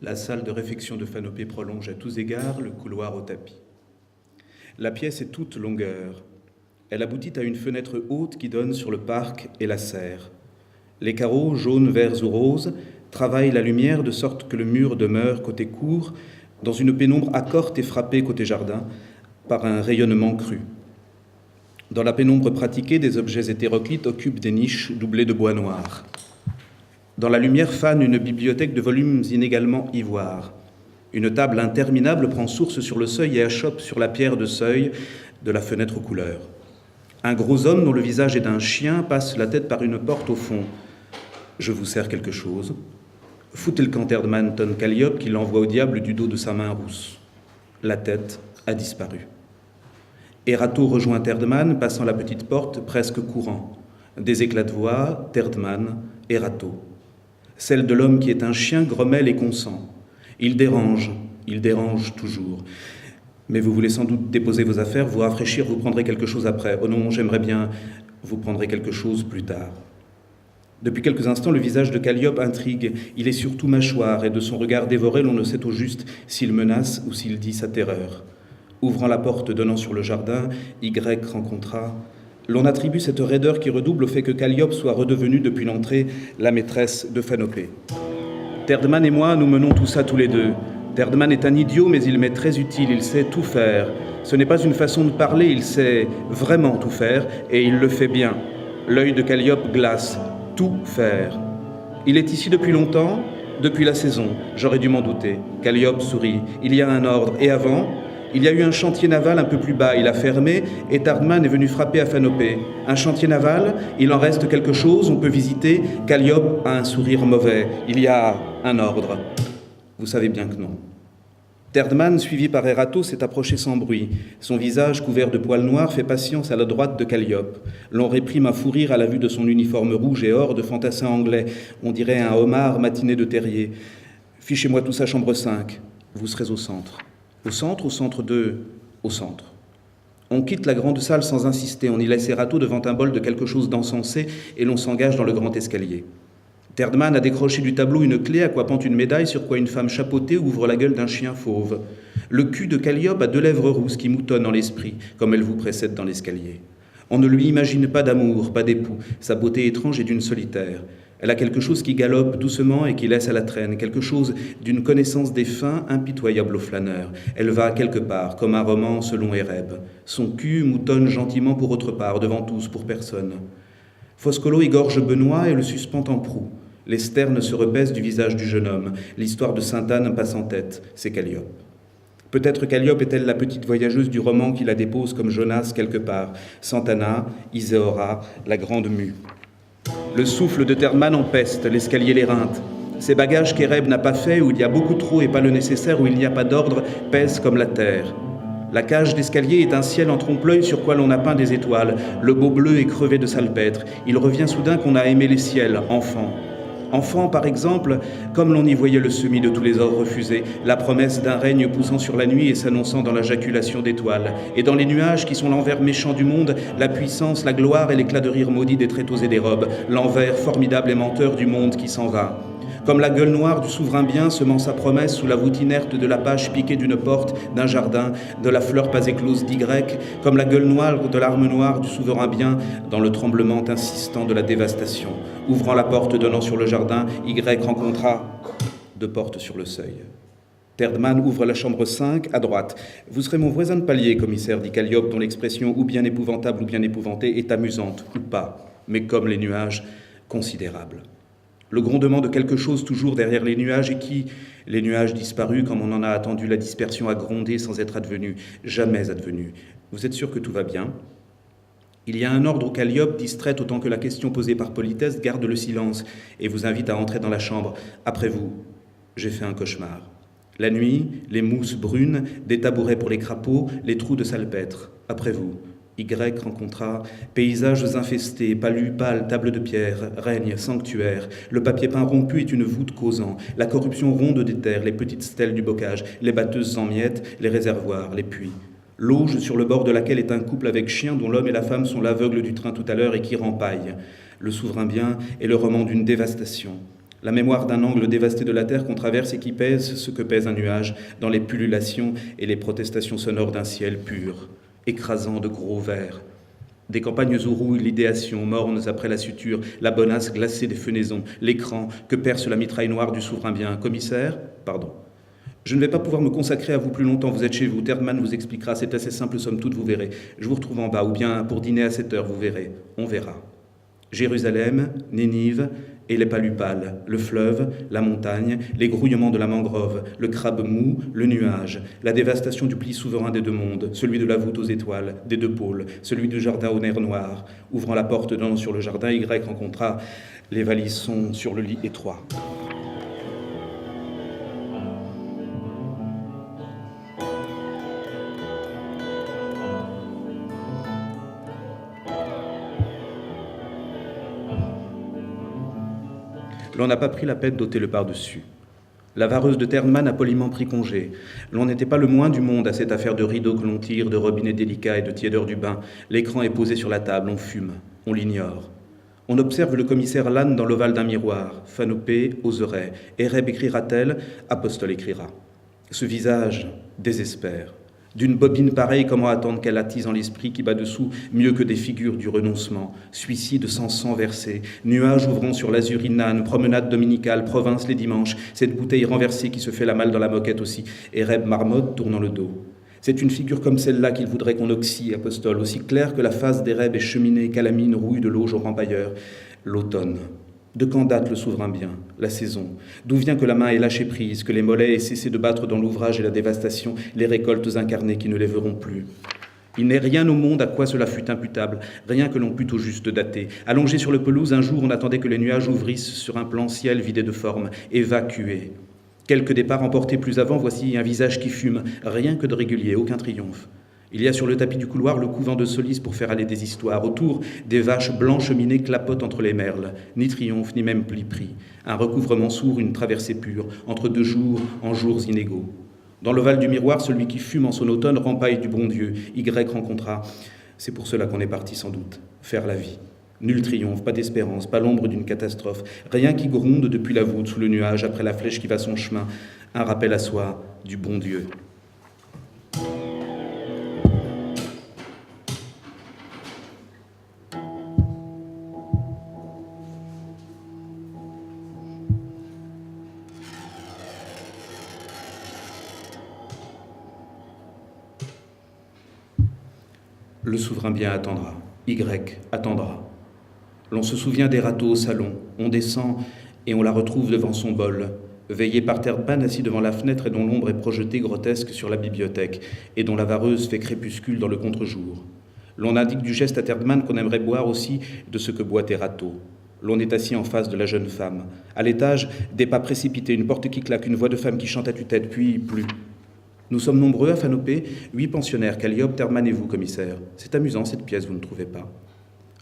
La salle de réfection de Fanopé prolonge à tous égards le couloir au tapis. La pièce est toute longueur. Elle aboutit à une fenêtre haute qui donne sur le parc et la serre. Les carreaux, jaunes, verts ou roses, travaillent la lumière de sorte que le mur demeure côté cour, dans une pénombre accorte et frappée côté jardin, par un rayonnement cru. Dans la pénombre pratiquée, des objets hétéroclites occupent des niches doublées de bois noir. Dans la lumière fane une bibliothèque de volumes inégalement ivoire. Une table interminable prend source sur le seuil et achoppe sur la pierre de seuil de la fenêtre aux couleurs. Un gros homme dont le visage est d'un chien passe la tête par une porte au fond. « Je vous sers quelque chose ?» Foutez le camp Erdmann tonne Calliope qui l'envoie au diable du dos de sa main rousse. La tête a disparu. Erato rejoint Erdmann, passant la petite porte, presque courant. Des éclats de voix, Erdmann, Erato. Celle de l'homme qui est un chien grommelle et consent. Il dérange toujours. Mais vous voulez sans doute déposer vos affaires, vous rafraîchir, vous prendrez quelque chose après. Oh non, j'aimerais bien, vous prendrez quelque chose plus tard. Depuis quelques instants, le visage de Calliope intrigue. Il est surtout mâchoire, et de son regard dévoré, l'on ne sait au juste s'il menace ou s'il dit sa terreur. Ouvrant la porte donnant sur le jardin, Y rencontra. L'on attribue cette raideur qui redouble au fait que Calliope soit redevenue depuis l'entrée la maîtresse de Fanopé. Erdmann et moi, nous menons tout ça tous les deux. Erdmann est un idiot, mais il m'est très utile, il sait tout faire. Ce n'est pas une façon de parler, il sait vraiment tout faire, et il le fait bien. L'œil de Calliope glace, tout faire. Il est ici depuis longtemps, depuis la saison, j'aurais dû m'en douter. Calliope sourit, il y a un ordre, et avant, il y a eu un chantier naval un peu plus bas, il a fermé, et Erdmann est venu frapper à Fanopé. Un chantier naval, il en reste quelque chose, on peut visiter. Calliope a un sourire mauvais, il y a un ordre. Vous savez bien que non. Erdmann, suivi par Erato, s'est approché sans bruit. Son visage, couvert de poils noirs, fait patience à la droite de Calliope. L'on réprime un fou rire à la vue de son uniforme rouge et or de fantassin anglais. On dirait un homard matiné de terrier. Fichez-moi tout ça, chambre 5. Vous serez au centre. Au centre 2, au centre. On quitte la grande salle sans insister. On y laisse Erato devant un bol de quelque chose d'encensé et l'on s'engage dans le grand escalier. Erdmann a décroché du tableau une clé à quoi pend une médaille sur quoi une femme chapeautée ouvre la gueule d'un chien fauve. Le cul de Calliope a 2 lèvres rousses qui moutonnent en l'esprit, comme elle vous précède dans l'escalier. On ne lui imagine pas d'amour, pas d'époux. Sa beauté étrange est d'une solitaire. Elle a quelque chose qui galope doucement et qui laisse à la traîne, quelque chose d'une connaissance des fins impitoyable aux flâneurs. Elle va quelque part, comme un roman selon Ereb. Son cul moutonne gentiment pour autre part, devant tous, pour personne. Foscolo égorge Benoît et le suspend en proue. Les sternes se repaissent du visage du jeune homme. L'histoire de Sainte-Anne passe en tête. C'est Calliope. Peut-être Calliope est-elle la petite voyageuse du roman qui la dépose comme Jonas quelque part. Santana, Iséora, la grande mue. Le souffle de Erdmann empeste, l'escalier l'éreinte. Ces bagages qu'Ereb n'a pas fait, où il y a beaucoup trop et pas le nécessaire, où il n'y a pas d'ordre, pèsent comme la terre. La cage d'escalier est un ciel en trompe-l'œil sur quoi l'on a peint des étoiles. Le beau bleu est crevé de salpêtre. Il revient soudain qu'on a aimé les ciels, enfant. Enfant, par exemple, comme l'on y voyait le semis de tous les ors refusés, la promesse d'un règne poussant sur la nuit et s'annonçant dans la jaculation d'étoiles, et dans les nuages qui sont l'envers méchant du monde, la puissance, la gloire et l'éclat de rire maudit des tréteaux et des robes, l'envers formidable et menteur du monde qui s'en va. Comme la gueule noire du souverain bien semant sa promesse sous la voûte inerte de la page piquée d'une porte, d'un jardin, de la fleur pas éclose d'Y, comme la gueule noire de l'arme noire du souverain bien dans le tremblement insistant de la dévastation. Ouvrant la porte donnant sur le jardin, Y rencontra 2 portes sur le seuil. Erdmann ouvre la chambre 5, à droite. « Vous serez mon voisin de palier, commissaire, dit Calliope, dont l'expression ou bien épouvantable ou bien épouvantée est amusante, ou pas, mais comme les nuages, considérable. » Le grondement de quelque chose toujours derrière les nuages et qui, les nuages disparus comme on en a attendu la dispersion, a grondé sans être advenu, jamais advenu. Vous êtes sûr que tout va bien ? Il y a un ordre où Calliope, distraite autant que la question posée par politesse, garde le silence et vous invite à entrer dans la chambre. Après vous, j'ai fait un cauchemar. La nuit, les mousses brunes, des tabourets pour les crapauds, les trous de salpêtre. Après vous, Y rencontra paysages infestés, palus pâles, tables de pierre, règne, sanctuaire. Le papier peint rompu est une voûte causant. La corruption ronde des terres, les petites stèles du bocage, les batteuses en miettes, les réservoirs, les puits. L'auge sur le bord de laquelle est un couple avec chien dont l'homme et la femme sont l'aveugle du train tout à l'heure et qui rempaille. Le souverain bien est le roman d'une dévastation. La mémoire d'un angle dévasté de la terre qu'on traverse et qui pèse ce que pèse un nuage dans les pullulations et les protestations sonores d'un ciel pur, écrasant de gros vers. Des campagnes où rouille l'idéation, mornes après la suture, la bonasse glacée des fenaisons, l'écran que perce la mitraille noire du souverain bien. Commissaire, pardon. Je ne vais pas pouvoir me consacrer à vous plus longtemps, vous êtes chez vous, Terdman vous expliquera, c'est assez simple, somme toute, vous verrez. Je vous retrouve en bas, ou bien pour dîner à 7 heures, vous verrez. On verra. Jérusalem, Nénive et les palupales, le fleuve, la montagne, les grouillements de la mangrove, le crabe mou, le nuage, la dévastation du pli souverain des deux mondes, celui de la voûte aux étoiles, des deux pôles, celui du jardin au nerf noir. Ouvrant la porte donnant sur le jardin, Y rencontra les valissons sur le lit étroit. L'on n'a pas pris la peine d'ôter le par-dessus. La vareuse de Terdman a poliment pris congé. L'on n'était pas le moins du monde à cette affaire de rideaux que l'on tire, de robinets délicats et de tiédeur du bain. L'écran est posé sur la table, on fume, on l'ignore. On observe le commissaire Lannes dans l'ovale d'un miroir. Fanopé oserait. Ereb écrira-t-elle, Apostole écrira. Ce visage désespère. D'une bobine pareille, comment attendre qu'elle attise en l'esprit qui bat dessous mieux que des figures du renoncement, suicide sans sang versé, nuages ouvrant sur l'azur inane, promenade dominicale, province les dimanches, cette bouteille renversée qui se fait la malle dans la moquette aussi, et Reb marmotte tournant le dos. C'est une figure comme celle-là qu'il voudrait qu'on oxy, apostole, aussi claire que la face d'Ereb est cheminée, calamine rouille de l'auge au rempailleur. L'automne. De quand date le souverain bien, la saison? D'où vient que la main ait lâché prise, que les mollets aient cessé de battre dans l'ouvrage et la dévastation, les récoltes incarnées qui ne lèveront plus? Il n'est rien au monde à quoi cela fût imputable, rien que l'on pût au juste dater. Allongé sur le pelouse, un jour on attendait que les nuages ouvrissent sur un plan ciel vidé de forme, évacué. Quelques départs emportés plus avant, voici un visage qui fume, rien que de régulier, aucun triomphe. Il y a sur le tapis du couloir le couvent de Solis pour faire aller des histoires. Autour, des vaches blanches minées clapotent entre les merles. Ni triomphe, ni même pli pris. Un recouvrement sourd, une traversée pure, entre deux jours, en jours inégaux. Dans l'ovale du miroir, celui qui fume en son automne rempaille du bon Dieu. Y rencontra. C'est pour cela qu'on est parti sans doute. Faire la vie. Nul triomphe, pas d'espérance, pas l'ombre d'une catastrophe. Rien qui gronde depuis la voûte sous le nuage après la flèche qui va son chemin. Un rappel à soi du bon Dieu. Le souverain bien attendra. Y attendra. L'on se souvient des râteaux au salon. On descend et on la retrouve devant son bol, veillée par Terdman assis devant la fenêtre et dont l'ombre est projetée grotesque sur la bibliothèque et dont la vareuse fait crépuscule dans le contre-jour. L'on indique du geste à Terdman qu'on aimerait boire aussi de ce que boit Erato. L'on est assis en face de la jeune femme. À l'étage, des pas précipités, une porte qui claque, une voix de femme qui chante à tue-tête, puis plus. Nous sommes nombreux à Fanopé, 8 pensionnaires, Calliope, Terdman et vous, commissaire. C'est amusant cette pièce, vous ne trouvez pas?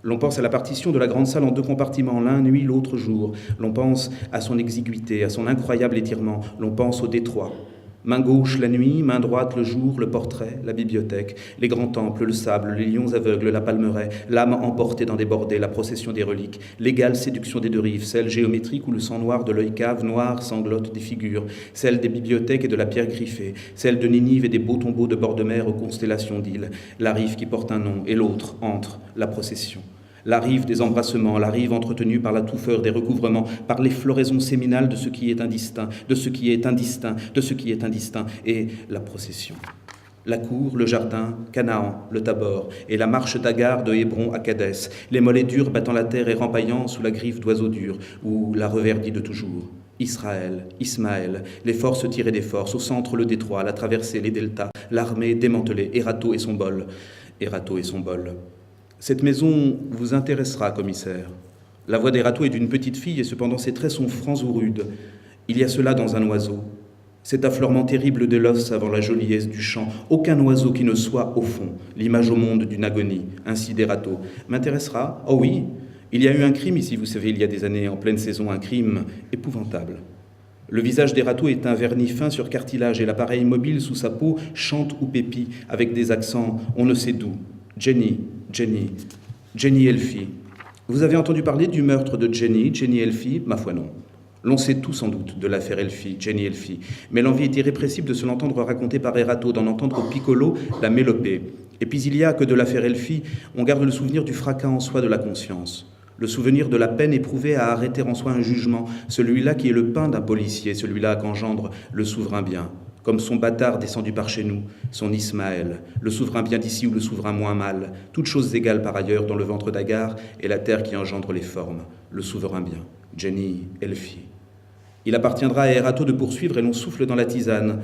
L'on pense à la partition de la grande salle en 2 compartiments, l'un nuit, l'autre jour. L'on pense à son exiguïté, à son incroyable étirement. L'on pense au détroit. Main gauche la nuit, main droite le jour, le portrait, la bibliothèque, les grands temples, le sable, les lions aveugles, la palmeraie, l'âme emportée dans des bordées, la procession des reliques, l'égale séduction des deux rives, celle géométrique où le sang noir de l'œil cave, noir, sanglote des figures, celle des bibliothèques et de la pierre griffée, celle de Ninive et des beaux tombeaux de bord de mer aux constellations d'îles, la rive qui porte un nom et l'autre entre, la procession. La rive des embrassements, la rive entretenue par la touffeur des recouvrements, par les floraisons séminales de ce qui est indistinct, de ce qui est indistinct, de ce qui est indistinct, et la procession. La cour, le jardin, Canaan, le Tabor, et la marche d'Agar de Hébron à Cadès, les mollets durs battant la terre et rempaillant sous la griffe d'oiseaux durs, ou la reverdie de toujours. Israël, Ismaël, les forces tirées des forces, au centre le détroit, la traversée, les deltas, l'armée démantelée, Erato et son bol. Erato et son bol. Cette maison vous intéressera, commissaire. La voix d'Erato est d'une petite fille et cependant ses traits sont francs ou rudes. Il y a cela dans un oiseau. Cet affleurement terrible de l'os avant la joliesse du chant. Aucun oiseau qui ne soit, au fond, l'image au monde d'une agonie, ainsi d'Erato. M'intéressera? Oh oui, il y a eu un crime ici, vous savez, il y a des années, en pleine saison, un crime épouvantable. Le visage d'Erato est un vernis fin sur cartilage et l'appareil mobile sous sa peau chante ou pépit avec des accents on ne sait d'où. Jenny Elfie. Vous avez entendu parler du meurtre de Jenny Elfie? Ma foi non. L'on sait tout sans doute de l'affaire Elfie, Jenny Elfie, mais l'envie est irrépressible de se l'entendre raconter par Erato, d'en entendre au piccolo la mélopée. Et puis il y a que de l'affaire Elfie, on garde le souvenir du fracas en soi de la conscience, le souvenir de la peine éprouvée à arrêter en soi un jugement, celui-là qui est le pain d'un policier, celui-là qu'engendre le souverain bien, comme son bâtard descendu par chez nous, son Ismaël, le souverain bien d'ici ou le souverain moins mal, toutes choses égales par ailleurs dans le ventre d'Agar et la terre qui engendre les formes, le souverain bien, Jenny Elfie. Il appartiendra à Erato de poursuivre et l'on souffle dans la tisane.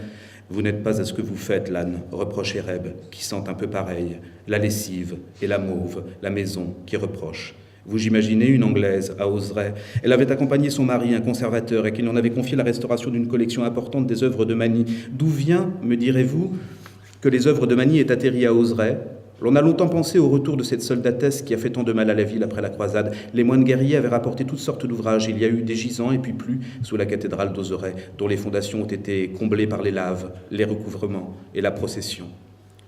Vous n'êtes pas à ce que vous faites, l'âne, reproche Ereb, qui sent un peu pareil, la lessive et la mauve, la maison, qui reproche. Vous imaginez une Anglaise, à Auzeray. Elle avait accompagné son mari, un conservateur, et qu'il en avait confié la restauration d'une collection importante des œuvres de Mani. D'où vient, me direz-vous, que les œuvres de Mani aient atterri à Auzeray ? L'on a longtemps pensé au retour de cette soldatesse qui a fait tant de mal à la ville après la croisade. Les moines guerriers avaient rapporté toutes sortes d'ouvrages. Il y a eu des gisants et puis plus sous la cathédrale d'Auzeray, dont les fondations ont été comblées par les laves, les recouvrements et la procession.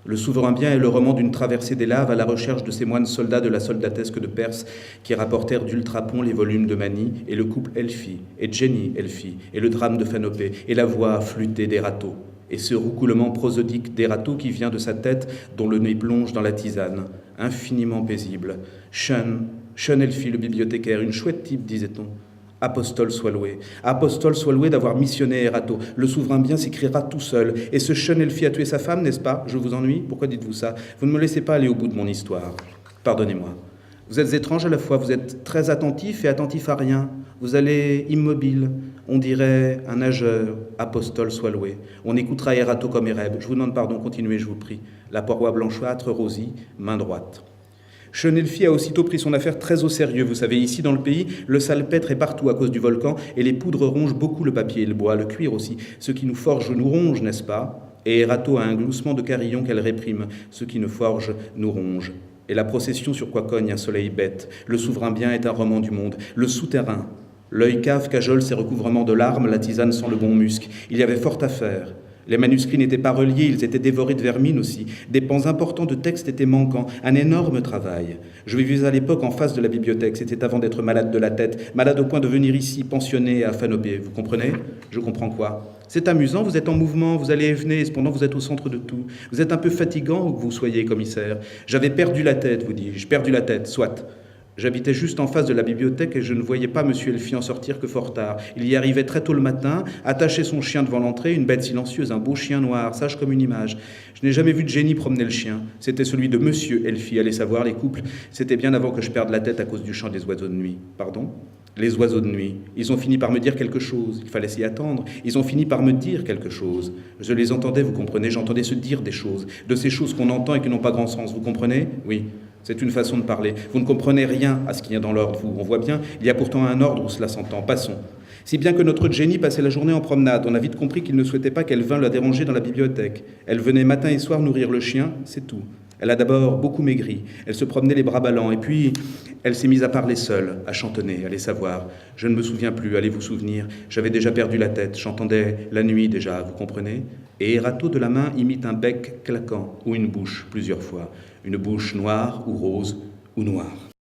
Le souverain bien est le roman d'une traversée des laves à la recherche de ces moines soldats de la soldatesque de Perse qui rapportèrent d'Ultrapont les volumes de Mani et le couple Elfie et Jenny Elfie et le drame de Fanopé et la voix flûtée d'Erato et ce roucoulement prosodique d'Erato qui vient de sa tête dont le nez plonge dans la tisane, infiniment paisible. Sean Elfie, le bibliothécaire, une chouette type, disait-on. Apostole soit loué d'avoir missionné Erato. Le souverain bien s'écriera tout seul. Et ce Sean Elfie a tué sa femme, n'est-ce pas? Je vous ennuie? Pourquoi dites-vous ça? Vous ne me laissez pas aller au bout de mon histoire. Pardonnez-moi. Vous êtes étrange à la fois, vous êtes très attentif et attentif à rien. Vous allez immobile, on dirait un nageur, apostole soit loué. On écoutera Erato comme Ereb. Je vous demande pardon, continuez, je vous prie. La paroi blanchâtre, Rosie, main droite. Sean Elfie a aussitôt pris son affaire très au sérieux. Vous savez, ici dans le pays, le salpêtre est partout à cause du volcan et les poudres rongent beaucoup le papier et le bois, le cuir aussi. Ce qui nous forge nous ronge, n'est-ce pas? Et Erato a un gloussement de carillon qu'elle réprime. Ce qui nous forge nous ronge. Et la procession sur quoi cogne un soleil bête. Le souverain bien est un roman du monde. Le souterrain. L'œil cave cajole ses recouvrements de larmes, la tisane sent le bon musc. Il y avait fort à faire. Les manuscrits n'étaient pas reliés, ils étaient dévorés de vermine aussi. Des pans importants de texte étaient manquants, un énorme travail. Je vivais à l'époque en face de la bibliothèque, c'était avant d'être malade de la tête, malade au point de venir ici, pensionné à Fanopé. Vous comprenez? Je comprends quoi? C'est amusant, vous êtes en mouvement, vous allez et venez, et cependant vous êtes au centre de tout. Vous êtes un peu fatigant où que vous soyez, commissaire. J'avais perdu la tête, vous dis-je, perdu la tête, soit. J'habitais juste en face de la bibliothèque et je ne voyais pas M. Elfie en sortir que fort tard. Il y arrivait très tôt le matin, attachait son chien devant l'entrée, une bête silencieuse, un beau chien noir, sage comme une image. Je n'ai jamais vu de Jenny promener le chien. C'était celui de M. Elfie, allez savoir, les couples. C'était bien avant que je perde la tête à cause du chant des oiseaux de nuit. Pardon? Les oiseaux de nuit. Ils ont fini par me dire quelque chose. Il fallait s'y attendre. Ils ont fini par me dire quelque chose. Je les entendais, vous comprenez? J'entendais se dire des choses. De ces choses qu'on entend et qui n'ont pas grand sens. Vous comprenez? Oui. C'est une façon de parler. Vous ne comprenez rien à ce qu'il y a dans l'ordre, vous. On voit bien, il y a pourtant un ordre où cela s'entend. Passons. Si bien que notre Jenny passait la journée en promenade, on a vite compris qu'il ne souhaitait pas qu'elle vînt la déranger dans la bibliothèque. Elle venait matin et soir nourrir le chien, c'est tout. Elle a d'abord beaucoup maigri, elle se promenait les bras ballants, et puis elle s'est mise à parler seule, à chantonner, allez savoir. Je ne me souviens plus, allez vous souvenir, j'avais déjà perdu la tête, j'entendais la nuit déjà, vous comprenez? Et Erato de la main imite un bec claquant, ou une bouche plusieurs fois, une bouche noire ou rose ou noire.